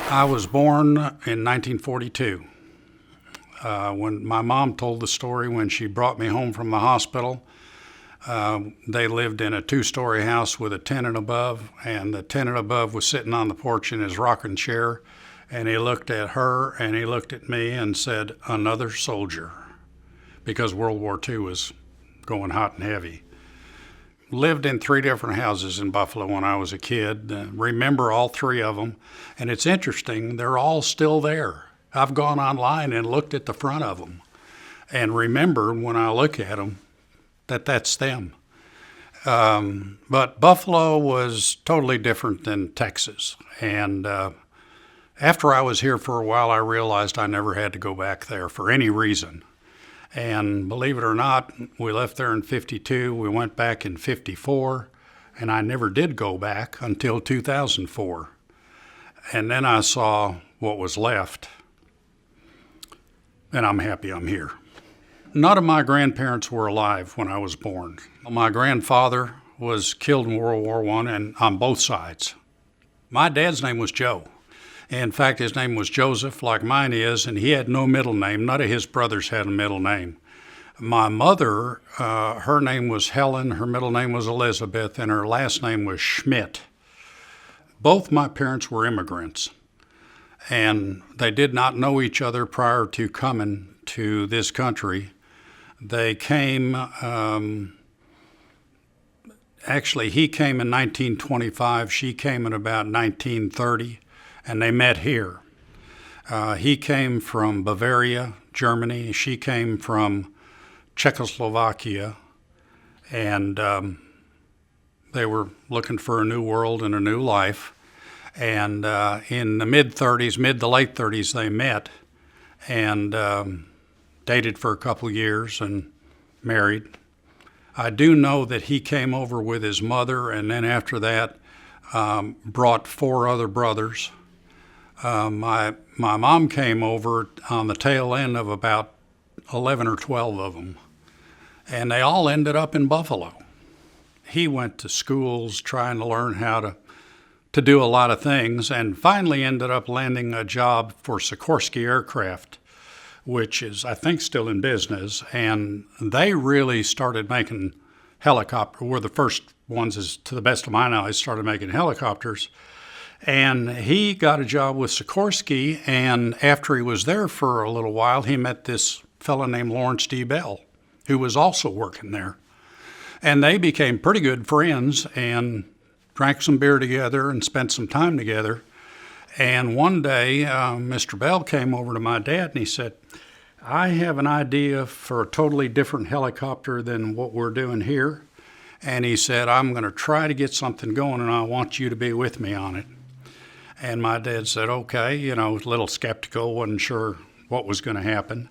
I was born in 1942. When my mom told the story when she brought me home from the hospital, they lived in a two-story house with a tenant above, and the tenant above was sitting on the porch in his rocking chair, and he looked at her and he looked at me and said, "Another soldier," because World War II was going hot and heavy. Lived in three different houses in Buffalo when I was a kid. Remember all three of them. And it's interesting, they're all still there. I've gone online and looked at the front of them and remember when I look at them that that's them. But Buffalo was totally different than Texas. And after I was here for a while, I realized I never had to go back there for any reason. And believe it or not, we left there in 52, we went back in 54, and I never did go back until 2004. And then I saw what was left, and I'm happy I'm here. None of my grandparents were alive when I was born. My grandfather was killed in World War I, and on both sides. My dad's name was Joe. In fact, his name was Joseph, like mine is, and he had no middle name. None of his brothers had a middle name. My mother, her name was Helen, her middle name was Elizabeth, and her last name was Schmidt. Both my parents were immigrants, and they did not know each other prior to coming to this country. They came, actually, he came in 1925, she came in about 1930. And they met here. He came from Bavaria, Germany. She came from Czechoslovakia. And they were looking for a new world and a new life. And in the mid to late 30s, they met and dated for a couple years and married. I do know that he came over with his mother, and then after that, brought four other brothers. My mom came over on the tail end of about 11 or 12 of them, and they all ended up in Buffalo. He went to schools trying to learn how to do a lot of things, and finally ended up landing a job for Sikorsky Aircraft, which is, I think, still in business, and they really started making helicopters. Were the first ones, as to the best of my knowledge, started making helicopters. And he got a job with Sikorsky, and after he was there for a little while, he met this fellow named Lawrence D. Bell, who was also working there. And they became pretty good friends and drank some beer together and spent some time together. And one day, Mr. Bell came over to my dad and he said, "I have an idea for a totally different helicopter than what we're doing here." And he said, "I'm going to try to get something going, and I want you to be with me on it." And my dad said, okay, a little skeptical, wasn't sure what was going to happen.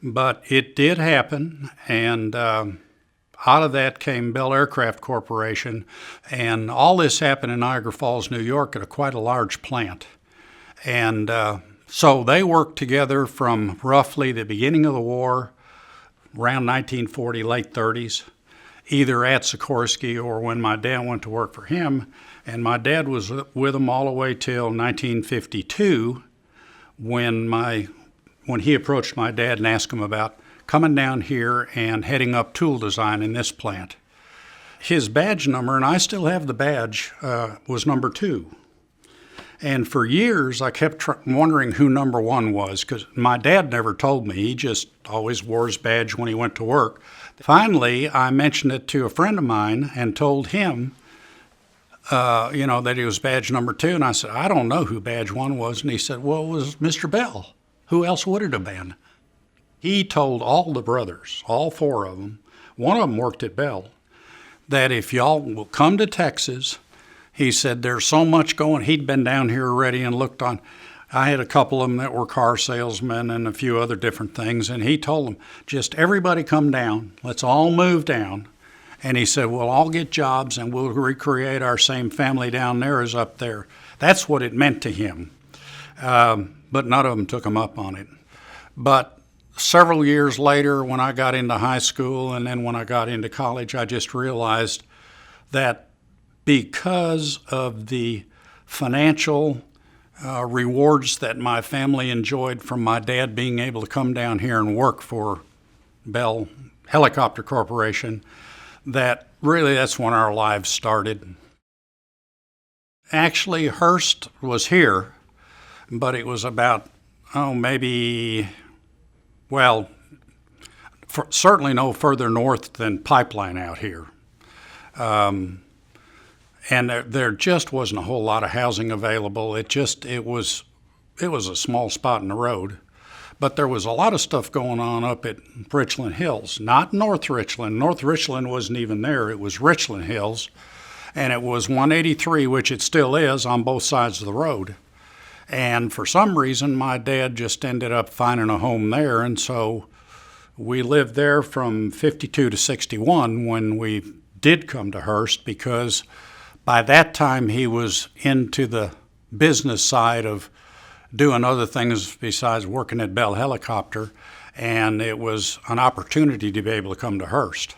But it did happen, and out of that came Bell Aircraft Corporation, and all this happened in Niagara Falls, New York, at quite a large plant. And so they worked together from roughly the beginning of the war, around 1940, late 30s, either at Sikorsky or when my dad went to work for him. And my dad was with him all the way till 1952 when he approached my dad and asked him about coming down here and heading up tool design in this plant. His badge number, and I still have the badge, was number 2. And for years, I kept wondering who number 1 was, because my dad never told me. He just always wore his badge when he went to work. Finally, I mentioned it to a friend of mine and told him, that he was badge number 2. And I said, "I don't know who badge 1 was." And he said, "Well, it was Mr. Bell. Who else would it have been?" He told all the brothers, all 4 of them, one of them worked at Bell, that if y'all will come to Texas, he said, there's so much going. He'd been down here already and looked on. I had a couple of them that were car salesmen and a few other different things. And he told them, just everybody come down. Let's all move down. And he said, we'll all get jobs and we'll recreate our same family down there as up there. That's what it meant to him. But none of them took him up on it. But several years later, when I got into high school and then when I got into college, I just realized that because of the financial rewards that my family enjoyed from my dad being able to come down here and work for Bell Helicopter Corporation, that really that's when our lives started. Actually, Hearst was here, but it was about, maybe, well, certainly no further north than Pipeline out here. And there just wasn't a whole lot of housing available. It was a small spot in the road. But there was a lot of stuff going on up at Richland Hills, not North Richland. North Richland wasn't even there. It was Richland Hills, and it was 183, which it still is, on both sides of the road. And for some reason, my dad just ended up finding a home there, and so we lived there from 52 to 61 when we did come to Hearst, because by that time he was into the business side of doing other things besides working at Bell Helicopter, and it was an opportunity to be able to come to Hearst.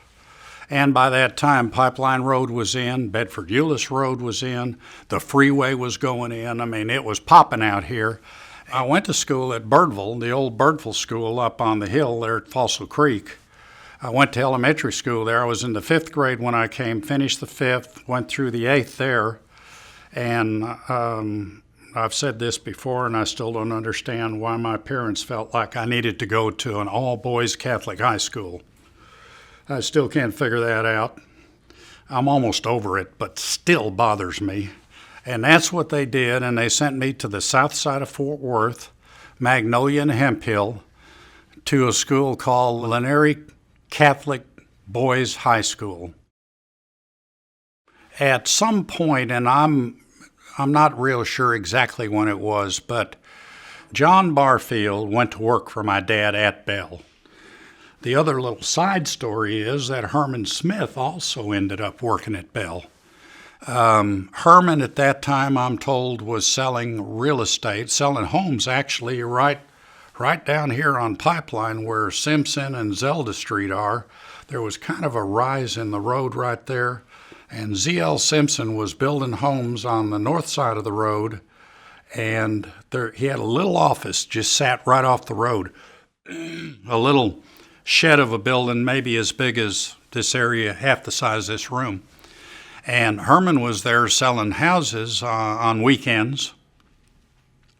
And by that time, Pipeline Road was in, Bedford-Euless Road was in, the freeway was going in. I mean, it was popping out here. I went to school at Birdville, the old Birdville School up on the hill there at Fossil Creek. I went to elementary school there. I was in the 5th grade when I came, finished the 5th, went through the 8th there, and I've said this before, and I still don't understand why my parents felt like I needed to go to an all-boys Catholic high school. I still can't figure that out. I'm almost over it, but still bothers me. And that's what they did, and they sent me to the south side of Fort Worth, Magnolia and Hemphill, to a school called Laneri Catholic Boys High School. At some point, and I'm not real sure exactly when it was, but John Barfield went to work for my dad at Bell. The other little side story is that Herman Smith also ended up working at Bell. Herman at that time, I'm told, was selling real estate, selling homes actually right down here on Pipeline where Simpson and Zelda Street are. There was kind of a rise in the road right there. And Z.L. Simpson was building homes on the north side of the road, and he had a little office just sat right off the road, a little shed of a building maybe as big as this area, half the size of this room. And Herman was there selling houses on weekends.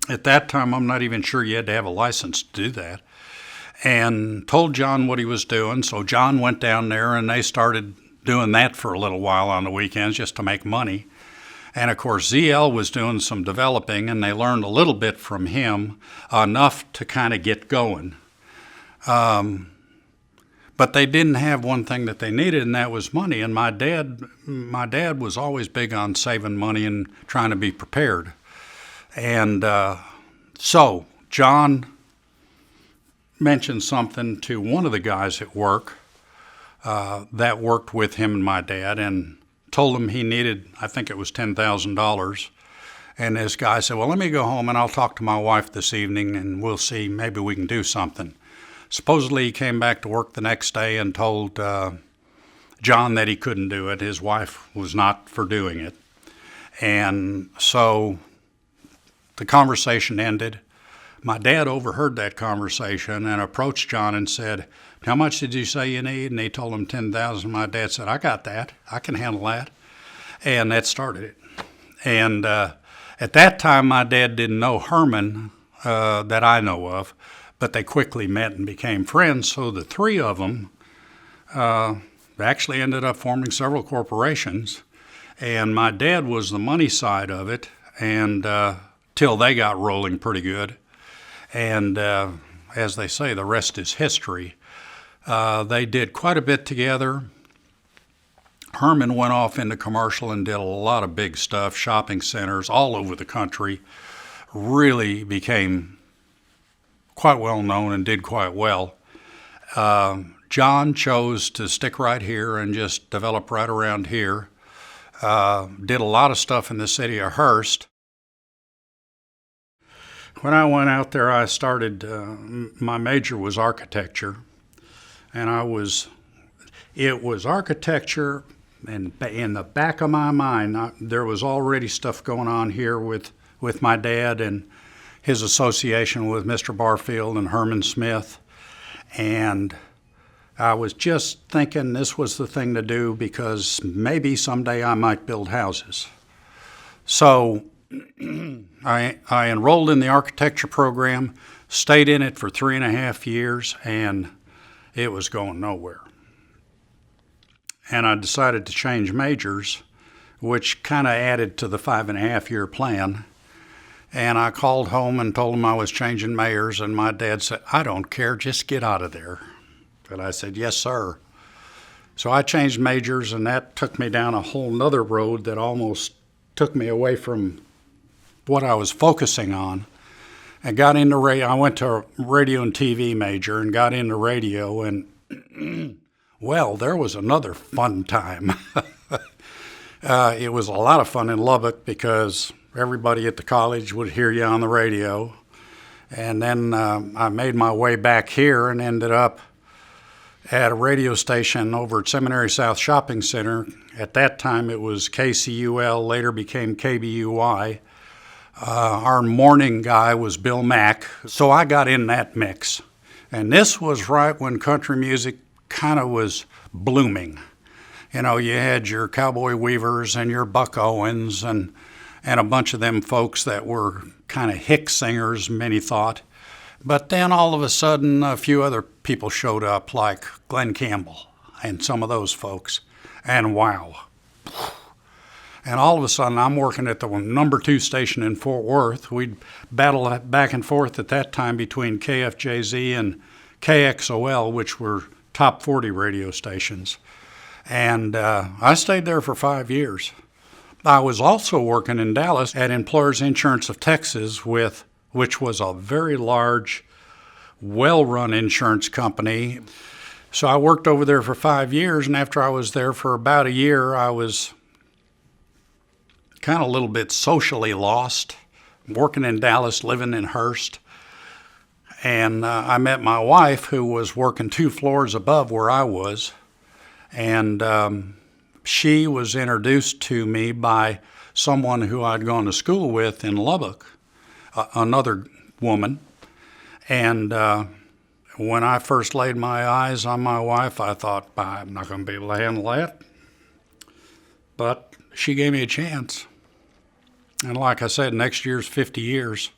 At that time, I'm not even sure you had to have a license to do that, and told John what he was doing. So John went down there, and they started doing that for a little while on the weekends just to make money. And of course, ZL was doing some developing, and they learned a little bit from him, enough to kind of get going. But they didn't have one thing that they needed, and that was money. And my dad was always big on saving money and trying to be prepared. And so John mentioned something to one of the guys at work that worked with him and my dad, and told him he needed, I think it was $10,000. And this guy said, well, let me go home and I'll talk to my wife this evening and we'll see, maybe we can do something. Supposedly he came back to work the next day and told John that he couldn't do it. His wife was not for doing it. And so the conversation ended. My dad overheard that conversation and approached John and said, how much did you say you need? And he told him $10,000. My dad said, I got that. I can handle that. And that started it. And at that time, my dad didn't know Herman that I know of, but they quickly met and became friends. So the three of them actually ended up forming several corporations. And my dad was the money side of it, and till they got rolling pretty good. And as they say, the rest is history. They did quite a bit together. Herman went off into commercial and did a lot of big stuff, shopping centers all over the country, really became quite well known and did quite well. John chose to stick right here and just develop right around here. Did a lot of stuff in the city of Hearst. When I went out there, I started, my major was architecture, and it was architecture, and in the back of my mind, there was already stuff going on here with with my dad and his association with Mr. Barfield and Herman Smith. And I was just thinking this was the thing to do because maybe someday I might build houses. So I enrolled in the architecture program, stayed in it for 3.5 years, and it was going nowhere. And I decided to change majors, which kind of added to the 5.5-year plan. And I called home and told him I was changing majors, and my dad said, "I don't care, just get out of there." And I said, "Yes, sir." So I changed majors, and that took me down a whole nother road that almost took me away from what I was focusing on. I got into radio. I went to a radio and TV major and got into radio, and well, there was another fun time. It was a lot of fun in Lubbock because everybody at the college would hear you on the radio. And then I made my way back here and ended up at a radio station over at Seminary South Shopping Center. At that time, it was KCUL, later became KBUY. Our morning guy was Bill Mack, so I got in that mix. And this was right when country music kind of was blooming. You know, you had your Cowboy Weavers and your Buck Owens and a bunch of them folks that were kind of hick singers, many thought. But then all of a sudden, a few other people showed up, like Glenn Campbell and some of those folks. And wow. And all of a sudden, I'm working at the number 2 station in Fort Worth. We'd battle back and forth at that time between KFJZ and KXOL, which were top 40 radio stations. And I stayed there for 5 years. I was also working in Dallas at Employers Insurance of Texas, which was a very large, well-run insurance company. So I worked over there for 5 years, and after I was there for about a year, I was kind of a little bit socially lost, working in Dallas, living in Hearst. And I met my wife, who was working 2 floors above where I was. And she was introduced to me by someone who I'd gone to school with in Lubbock, another woman. And when I first laid my eyes on my wife, I thought, I'm not going to be able to handle that. But she gave me a chance. And like I said, next year's 50 years.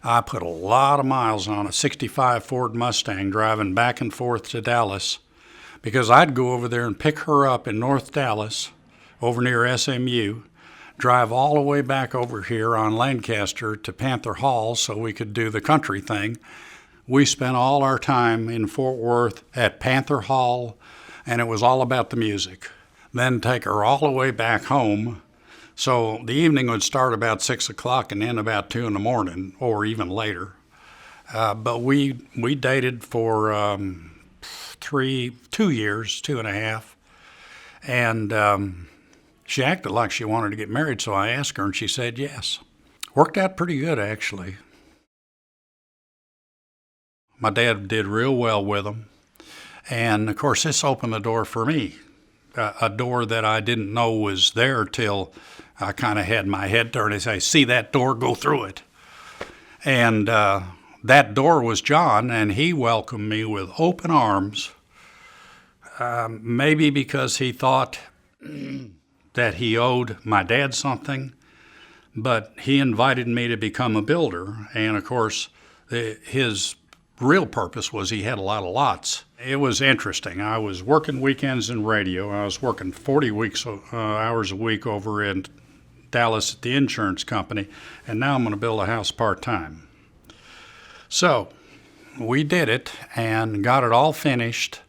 I put a lot of miles on a 65 Ford Mustang driving back and forth to Dallas, because I'd go over there and pick her up in North Dallas, over near SMU, drive all the way back over here on Lancaster to Panther Hall so we could do the country thing. We spent all our time in Fort Worth at Panther Hall, and it was all about the music. Then take her all the way back home. So the evening would start about 6 o'clock and end about 2 in the morning, or even later. But we dated for 2 years, 2.5, and she acted like she wanted to get married, so I asked her, and she said yes. Worked out pretty good, actually. My dad did real well with them, and of course this opened the door for me, a door that I didn't know was there till I kind of had my head turned and say, "See that door? Go through it." And that door was John, and he welcomed me with open arms, maybe because he thought that he owed my dad something, but he invited me to become a builder. And of course, his real purpose was he had a lot of lots. It was interesting. I was working weekends in radio. I was working 40 hours a week over in Dallas at the insurance company, and now I'm going to build a house part-time. So we did it and got it all finished.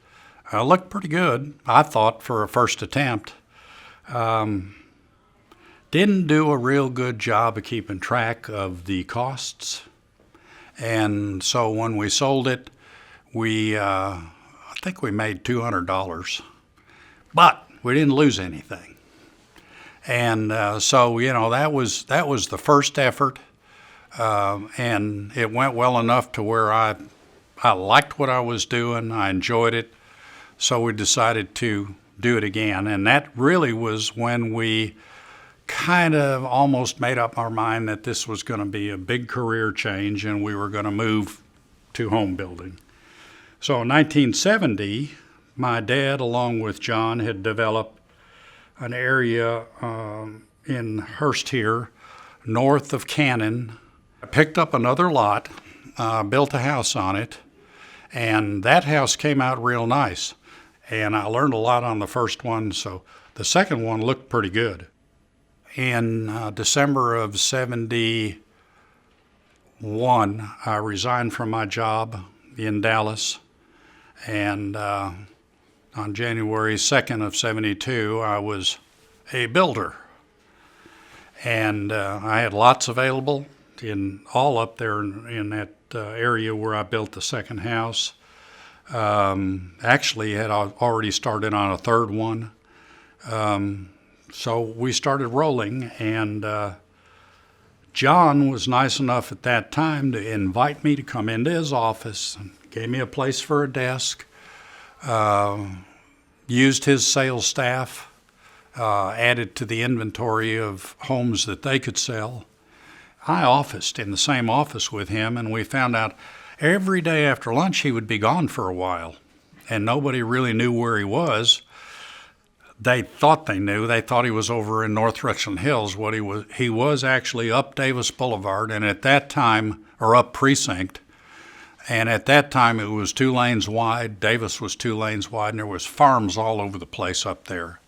Looked pretty good, I thought, for a first attempt. Didn't do a real good job of keeping track of the costs. And so when we sold it, I think we made $200, but we didn't lose anything. And so, that was the first effort, and it went well enough to where I liked what I was doing. I enjoyed it, so we decided to do it again. And that really was when we kind of almost made up our mind that this was going to be a big career change and we were going to move to home building. So in 1970, my dad, along with John, had developed an area in Hurst here, north of Cannon. I picked up another lot, built a house on it, and that house came out real nice. And I learned a lot on the first one, so the second one looked pretty good. In December of '71, I resigned from my job in Dallas, and on January 2nd of '72, I was a builder. And I had lots available all up there in that area where I built the second house. Actually, had already started on a third one. So we started rolling, and John was nice enough at that time to invite me to come into his office, and gave me a place for a desk, used his sales staff, added to the inventory of homes that they could sell. I officed in the same office with him, and we found out every day after lunch he would be gone for a while, and nobody really knew where he was. They thought they knew. They thought he was over in North Richland Hills. He was actually up Davis Boulevard, and at that time, or up Precinct, and at that time it was 2 lanes wide. Davis was 2 lanes wide, and there was farms all over the place up there.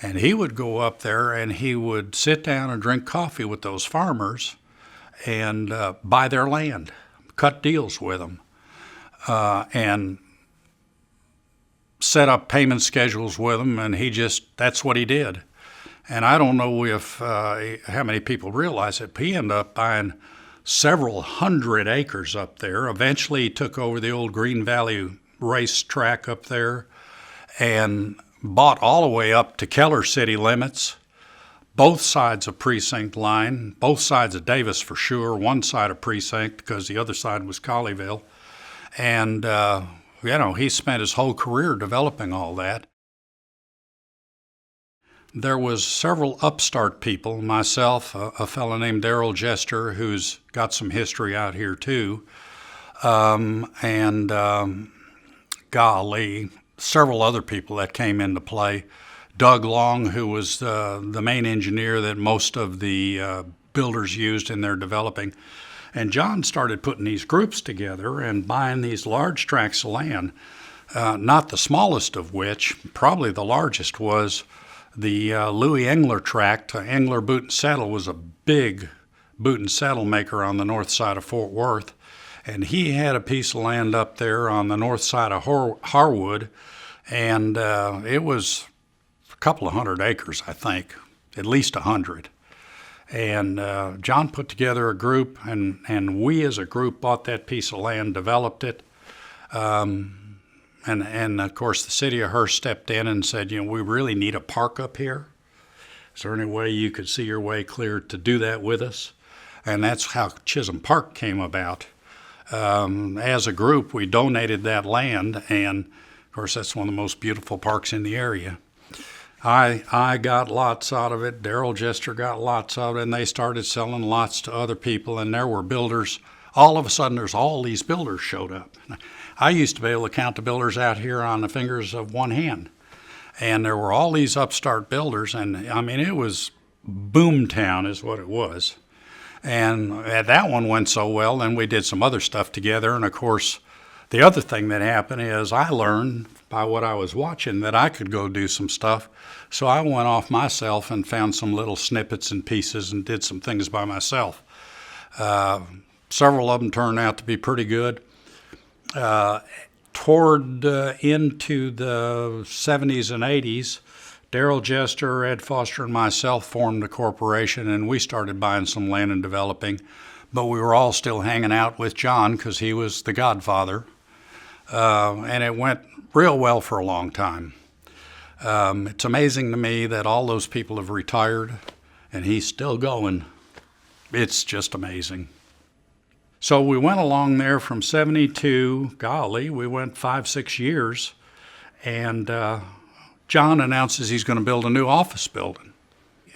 And he would go up there and he would sit down and drink coffee with those farmers and buy their land, cut deals with them, and set up payment schedules with them, and that's what he did. And I don't know how many people realize it, but he ended up buying several hundred acres up there. Eventually he took over the old Green Valley racetrack up there and bought all the way up to Keller city limits, both sides of Precinct line, both sides of Davis for sure, one side of Precinct because the other side was Colleyville. And he spent his whole career developing all that. There was several upstart people, myself, a fellow named Darrell Jester, who's got some history out here too, several other people that came into play. Doug Long, who was the main engineer that most of the builders used in their developing. And John started putting these groups together and buying these large tracts of land, not the smallest of which, probably the largest, was the Louis Engler tract. Engler Boot and Saddle was a big boot and saddle maker on the north side of Fort Worth. And he had a piece of land up there on the north side of Harwood, and it was a couple of hundred acres, I think, at least 100. And John put together a group, and we as a group bought that piece of land, developed it, and of course the city of Hurst stepped in and said, we really need a park up here. Is there any way you could see your way clear to do that with us? And that's how Chisholm Park came about. As a group, we donated that land, and of course that's one of the most beautiful parks in the area. I got lots out of it. Darrell Jester got lots out of it, and they started selling lots to other people, and there were builders. All of a sudden, there's all these builders showed up. I used to be able to count the builders out here on the fingers of one hand, and there were all these upstart builders, and it was boomtown is what it was. And that one went so well, then we did some other stuff together. And of course, the other thing that happened is I learned by what I was watching that I could go do some stuff. So I went off myself and found some little snippets and pieces and did some things by myself. Several of them turned out to be pretty good. Toward into the 70s and 80s, Darrell Jester, Ed Foster, and myself formed a corporation, and we started buying some land and developing. But we were all still hanging out with John because he was the godfather. And it went real well for a long time. It's amazing to me that all those people have retired, and he's still going. It's just amazing. So we went along there from 72, we went 5-6 years, and John announces he's going to build a new office building.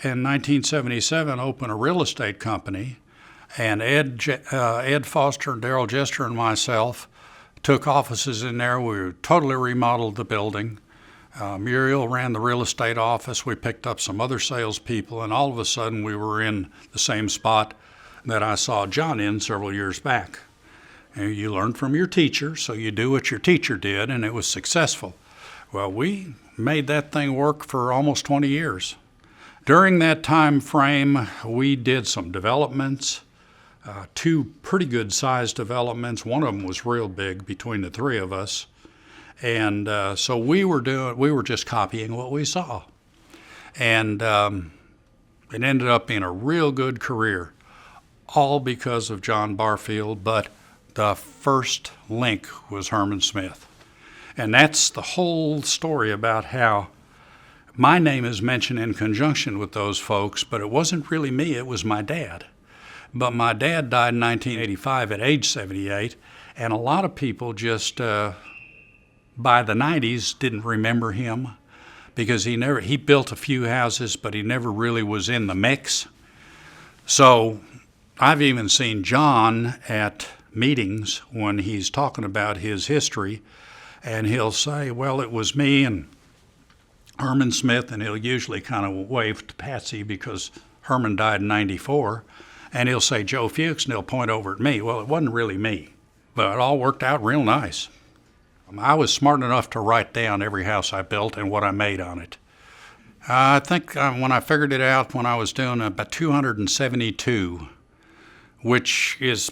in 1977 opened a real estate company, and Ed Foster and Darrell Jester and myself took offices in there. We totally remodeled the building. Muriel ran the real estate office. We picked up some other salespeople, and all of a sudden we were in the same spot that I saw John in several years back. And you learn from your teacher, so you do what your teacher did, and it was successful. Well, we made that thing work for almost 20 years. During that time frame, we did some developments, two pretty good sized developments. One of them was real big between the three of us. And so we were just copying what we saw. And it ended up being a real good career, all because of John Barfield, but the first link was Herman Smith. And that's the whole story about how my name is mentioned in conjunction with those folks, but it wasn't really me, it was my dad. But my dad died in 1985 at age 78, and a lot of people just by the 90s didn't remember him because he built a few houses, but he never really was in the mix. So I've even seen John at meetings when he's talking about his history, and he'll say, well, it was me and Herman Smith, and he'll usually kind of wave to Patsy because Herman died in 94, and he'll say Joe Fuchs, and he'll point over at me. Well, it wasn't really me, but it all worked out real nice. I was smart enough to write down every house I built and what I made on it. I think when I figured it out when I was doing about 272, which is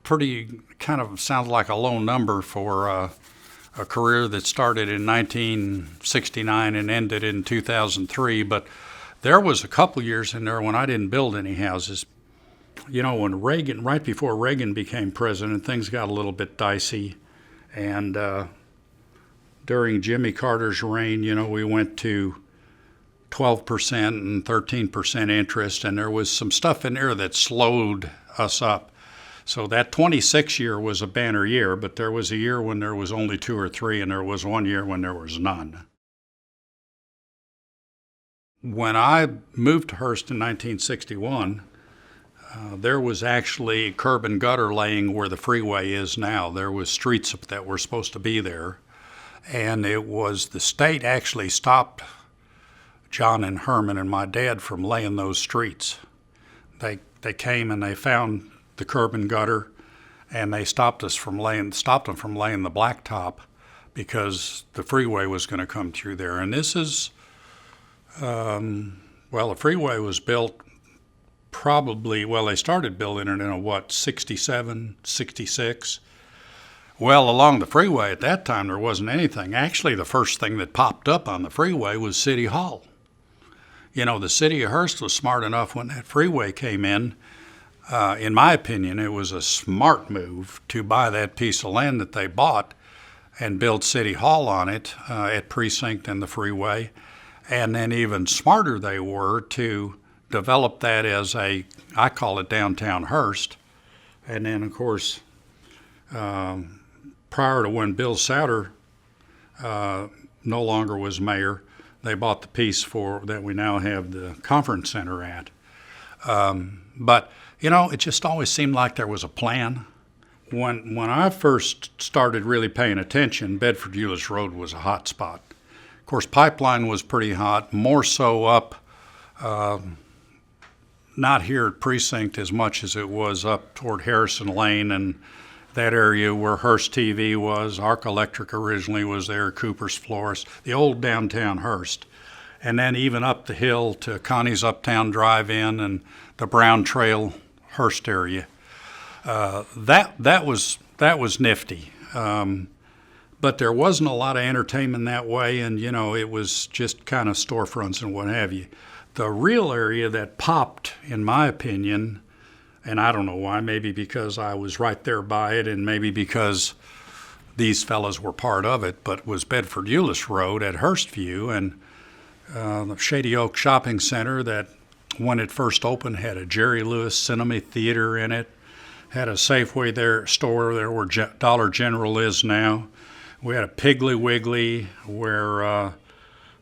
pretty, kind of sounds like a low number for a career that started in 1969 and ended in 2003, but there was a couple years in there when I didn't build any houses. You know, when Reagan, right before Reagan became president, things got a little bit dicey. And during Jimmy Carter's reign, you know, we went to 12% and 13% interest, and there was some stuff in there that slowed us up. So that 26 year was a banner year, but there was a year when there was only 2 or 3, and there was one year when there was none. When I moved to Hearst in 1961, there was actually curb and gutter laying where the freeway is now. There was streets that were supposed to be there. And it was the state actually stopped John and Herman and my dad from laying those streets. They came and they found the curb and gutter, and they stopped them from laying the blacktop because the freeway was going to come through there. And this is, the freeway was built they started building it in 67, 66. Well, along the freeway at that time, there wasn't anything. Actually, the first thing that popped up on the freeway was City Hall. You know, the city of Hearst was smart enough when that freeway came in my opinion, it was a smart move to buy that piece of land that they bought and build City Hall on it at Precinct and the freeway. And then even smarter they were to develop that as I call it downtown Hearst. And then, of course, prior to when Bill Souter no longer was mayor, they bought the piece that we now have the conference center at. But, you know, it just always seemed like there was a plan. When I first started really paying attention, Bedford-Euless Road was a hot spot. Of course, Pipeline was pretty hot, more so up, not here at Precinct as much as it was up toward Harrison Lane and that area where Hearst TV was. Arc Electric originally was there, Cooper's Florist, the old downtown Hearst. And then even up the hill to Connie's Uptown Drive-In and the Brown Trail Hearst area. That was nifty. But there wasn't a lot of entertainment that way, and, you know, it was just kind of storefronts and what have you. The real area that popped, in my opinion, and I don't know why, maybe because I was right there by it and maybe because these fellas were part of it, but was Bedford-Euless Road at Hurstview, and the Shady Oak Shopping Center that, when it first opened, had a Jerry Lewis Cinema Theater in it, had a Safeway store there where Dollar General is now. We had a Piggly Wiggly where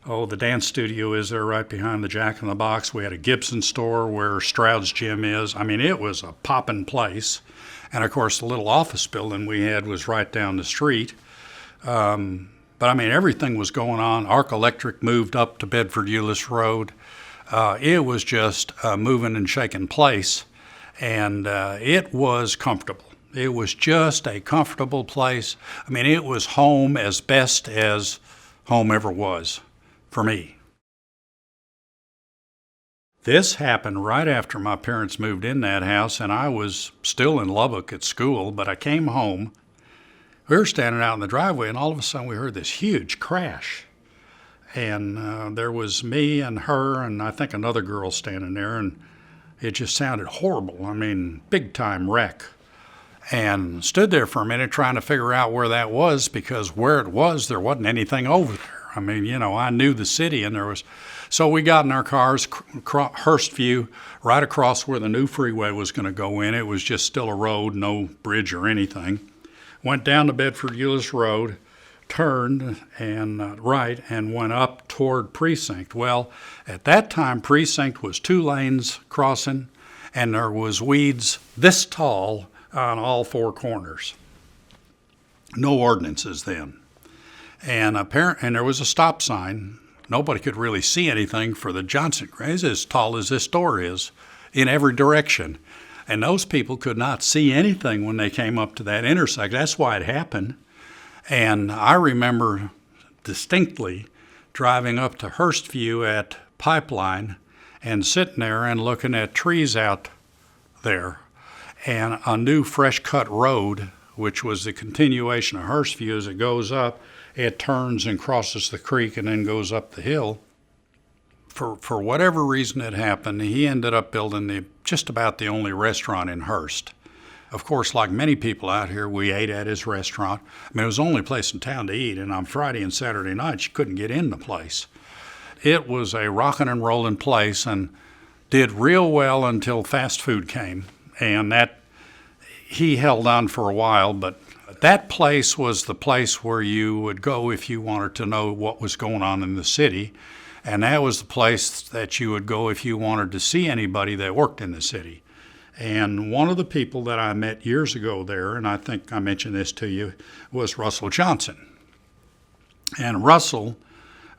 Oh, the dance studio is there right behind the Jack in the Box. We had a Gibson store where Stroud's Gym is. I mean, it was a poppin' place. And of course, the little office building we had was right down the street. But I mean, everything was going on. Arc Electric moved up to Bedford Euless Road. It was just a moving and shaking place. And it was comfortable. It was just a comfortable place. I mean, it was home as best as home ever was for me. This happened right after my parents moved in that house, and I was still in Lubbock at school, but I came home. We were standing out in the driveway, and all of a sudden we heard this huge crash. And there was me and her and I think another girl standing there, and it just sounded horrible. I mean, big time wreck. And stood there for a minute trying to figure out where that was, because where it was, there wasn't anything over there. I mean, you know, I knew the city, and there was. So we got in our cars, Hurstview, right across where the new freeway was going to go in. It was just still a road, no bridge or anything. Went down to Bedford Euless Road, turned and right, and went up toward Precinct. Well, at that time, Precinct was 2 lanes crossing, and there was weeds this tall on all 4 corners. No ordinances then. And there was a stop sign. Nobody could really see anything for the Johnson Grays, as tall as this door is, in every direction. And those people could not see anything when they came up to that intersection. That's why it happened. And I remember distinctly driving up to Hurstview at Pipeline and sitting there and looking at trees out there, and a new fresh cut road, which was the continuation of Hurstview. As it goes up, it turns and crosses the creek and then goes up the hill. For whatever reason it happened, he ended up building just about the only restaurant in Hurst. Of course, like many people out here, we ate at his restaurant. I mean, it was the only place in town to eat, and on Friday and Saturday nights, you couldn't get in the place. It was a rockin' and rollin' place, and did real well until fast food came, and that he held on for a while. But that place was the place where you would go if you wanted to know what was going on in the city, and that was the place that you would go if you wanted to see anybody that worked in the city. And one of the people that I met years ago there, and I think I mentioned this to you, was Russell Johnson. And Russell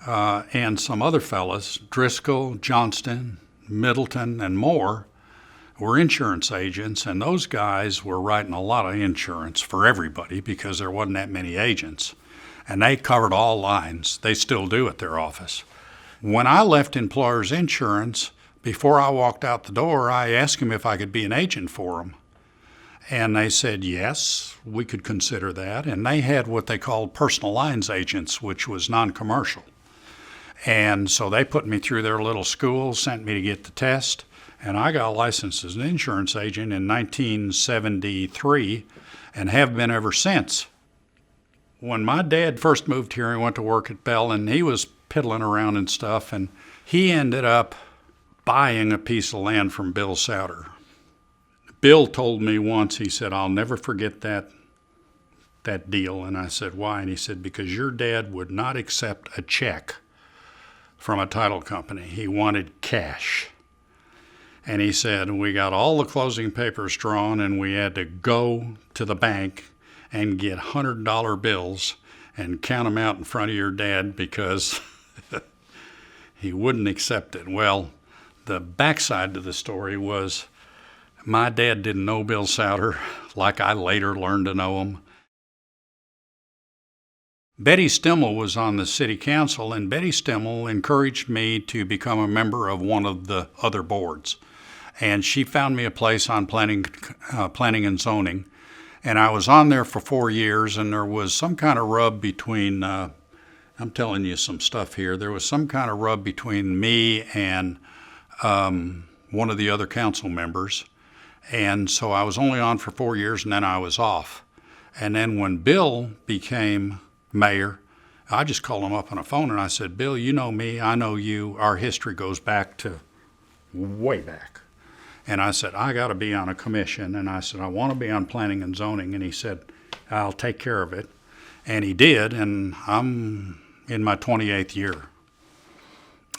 and some other fellas, Driscoll, Johnston, Middleton, and more, were insurance agents, and those guys were writing a lot of insurance for everybody because there wasn't that many agents. And they covered all lines. They still do at their office. When I left Employers Insurance, before I walked out the door, I asked him if I could be an agent for them. And they said, yes, we could consider that. And they had what they called personal lines agents, which was non-commercial. And so they put me through their little school, sent me to get the test, and I got licensed as an insurance agent in 1973 and have been ever since. When my dad first moved here, he went to work at Bell, and he was piddling around and stuff, and he ended up buying a piece of land from Bill Souter. Bill told me once, he said, I'll never forget that deal. And I said, why? And he said, because your dad would not accept a check from a title company. He wanted cash. And he said, we got all the closing papers drawn, and we had to go to the bank and get $100 bills and count them out in front of your dad because he wouldn't accept it. Well, the backside to the story was my dad didn't know Bill Souter like I later learned to know him. Betty Stimmel was on the city council, and Betty Stimmel encouraged me to become a member of one of the other boards. And she found me a place on planning and zoning. And I was on there for 4 years, and there was some kind of rub between, I'm telling you some stuff here, there was some kind of rub between me and one of the other council members. And so I was only on for 4 years, and then I was off. And then when Bill became mayor, I just called him up on the phone, and I said, Bill, you know me, I know you, our history goes back to way back. And I said, I got to be on a commission. And I said, I want to be on planning and zoning. And he said, I'll take care of it. And he did, and I'm in my 28th year.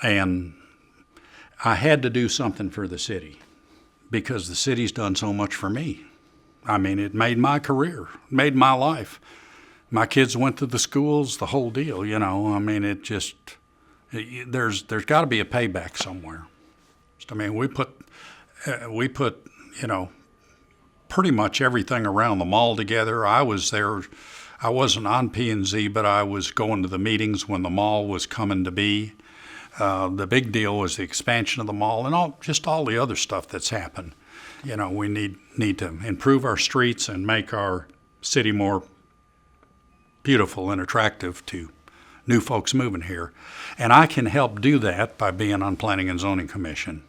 And I had to do something for the city because the city's done so much for me. I mean, it made my career, made my life. My kids went to the schools, the whole deal, you know. I mean, there's got to be a payback somewhere. I mean, we put, you know, pretty much everything around the mall together. I was there. I wasn't on P&Z, but I was going to the meetings when the mall was coming to be. The big deal was the expansion of the mall and all the other stuff that's happened. You know, we need to improve our streets and make our city more beautiful and attractive to new folks moving here. And I can help do that by being on Planning and Zoning Commission.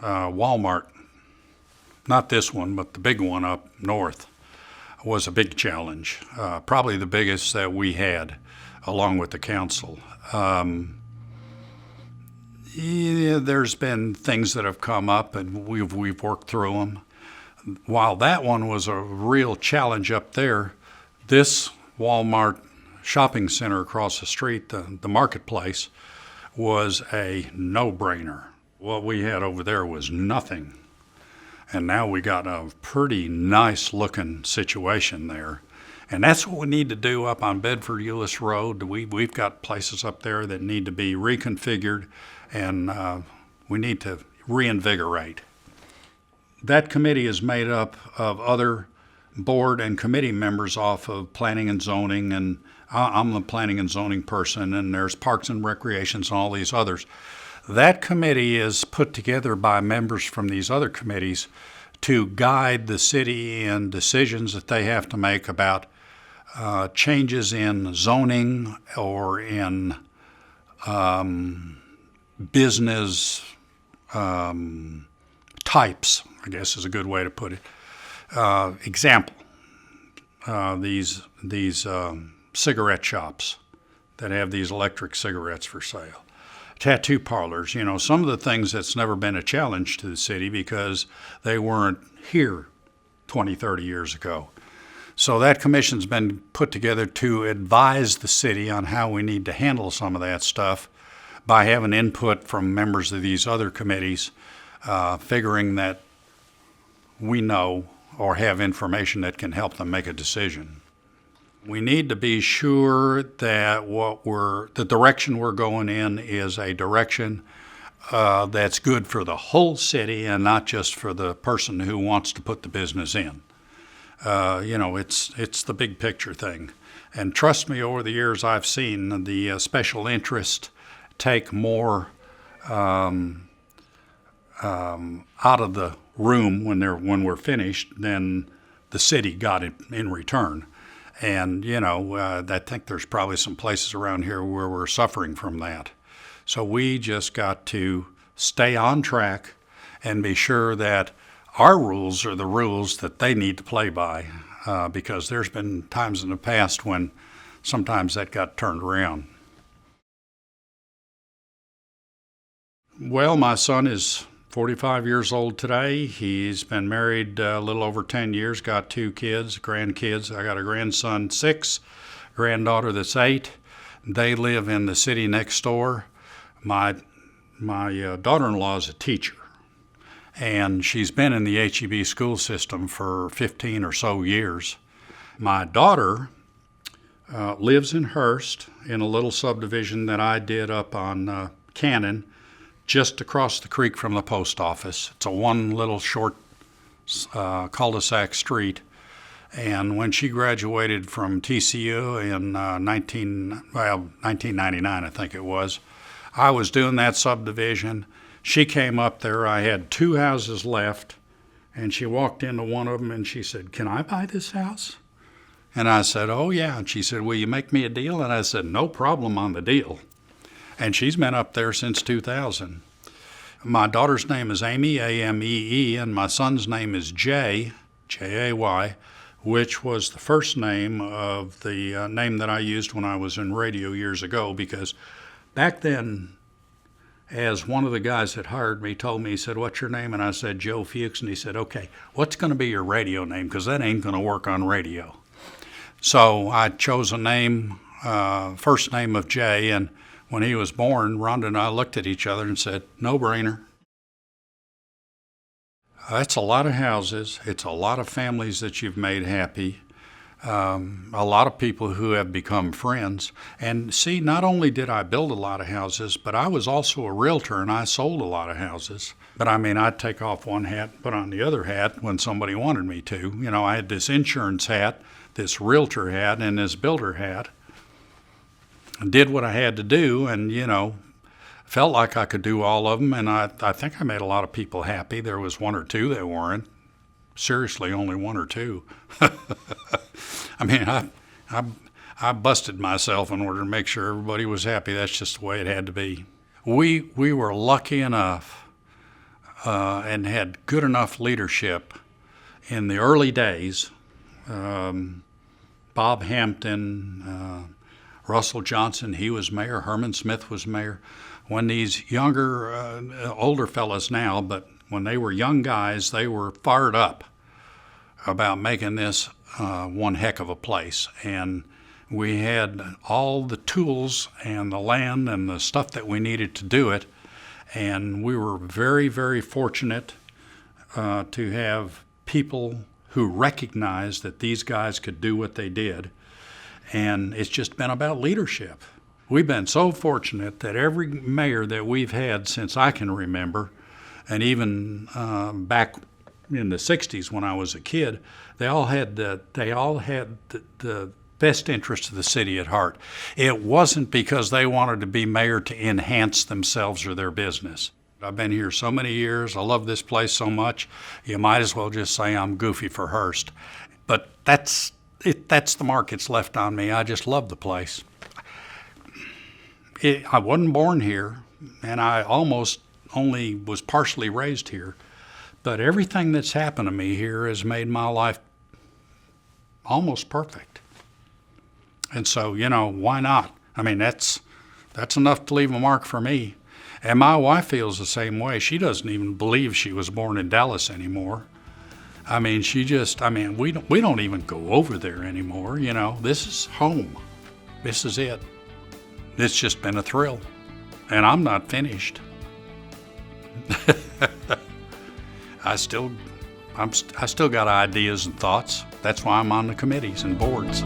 Walmart, not this one, but the big one up north, was a big challenge, probably the biggest that we had, along with the council. Yeah, there's been things that have come up, and we've worked through them. While that one was a real challenge up there, this Walmart shopping center across the street, the marketplace, was a no-brainer. What we had over there was nothing. And now we got a pretty nice-looking situation there. And that's what we need to do up on Bedford-Euless Road. We've got places up there that need to be reconfigured, and we need to reinvigorate. That committee is made up of other board and committee members off of planning and zoning, and I'm the planning and zoning person, and there's parks and recreations and all these others. That committee is put together by members from these other committees to guide the city in decisions that they have to make about changes in zoning or in business types, I guess is a good way to put it. Example, these cigarette shops that have these electric cigarettes for sale. Tattoo parlors, you know, some of the things that's never been a challenge to the city because they weren't here 20, 30 years ago. So that commission's been put together to advise the city on how we need to handle some of that stuff by having input from members of these other committees, figuring that we know or have information that can help them make a decision. We need to be sure that the direction we're going in is a direction that's good for the whole city and not just for the person who wants to put the business in. You know, it's the big picture thing. And trust me, over the years I've seen the special interest take more out of the room when we're finished than the city got in return. And, you know, I think there's probably some places around here where we're suffering from that. So we just got to stay on track and be sure that our rules are the rules that they need to play by, because there's been times in the past when sometimes that got turned around. Well, my son is 45 years old today. He's been married a little over 10 years, got 2 kids, grandkids. I got a grandson 6, granddaughter that's 8. They live in the city next door. My daughter-in-law is a teacher, and she's been in the HEB school system for 15 or so years. My daughter lives in Hearst in a little subdivision that I did up on Cannon, just across the creek from the post office. It's a one little short cul-de-sac street. And when she graduated from TCU in 1999, I think it was, I was doing that subdivision. She came up there. I had 2 houses left, and she walked into one of them and she said, "Can I buy this house?" And I said, "Oh, yeah." And she said, "Will you make me a deal?" And I said, "No problem on the deal." And she's been up there since 2000. My daughter's name is Amy, A-M-E-E, and my son's name is Jay, J-A-Y, which was the first name of the name that I used when I was in radio years ago, because back then, as one of the guys that hired me told me, he said, "What's your name?" And I said, "Joe Fuchs." And he said, "Okay, what's going to be your radio name? Because that ain't going to work on radio." So I chose a name, first name of Jay, and when he was born, Rhonda and I looked at each other and said, no brainer. It's a lot of houses. It's a lot of families that you've made happy. A lot of people who have become friends. And see, not only did I build a lot of houses, but I was also a realtor and I sold a lot of houses. But I mean, I'd take off one hat and put on the other hat when somebody wanted me to. You know, I had this insurance hat, this realtor hat, and this builder hat. I did what I had to do, and, you know, felt like I could do all of them, and I think I made a lot of people happy. There was one or two that weren't. Seriously, only one or two. I mean, I busted myself in order to make sure everybody was happy. That's just the way it had to be. We were lucky enough and had good enough leadership in the early days. Bob Hampton, Russell Johnson, he was mayor. Herman Smith was mayor. When these younger, older fellas now, but when they were young guys, they were fired up about making this one heck of a place. And we had all the tools and the land and the stuff that we needed to do it. And we were very, very fortunate to have people who recognized that these guys could do what they did. And it's just been about leadership. We've been so fortunate that every mayor that we've had since I can remember, and even back in the 60s when I was a kid, they all had the best interest of the city at heart. It wasn't because they wanted to be mayor to enhance themselves or their business. I've been here so many years. I love this place so much. You might as well just say I'm goofy for Hearst. But that's the mark it's left on me. I just love the place. I wasn't born here, and I almost only was partially raised here. But everything that's happened to me here has made my life almost perfect. And so, you know, why not? I mean, that's enough to leave a mark for me. And my wife feels the same way. She doesn't even believe she was born in Dallas anymore. I mean, we don't even go over there anymore. You know, this is home. This is it. It's just been a thrill. And I'm not finished. I still got ideas and thoughts. That's why I'm on the committees and boards.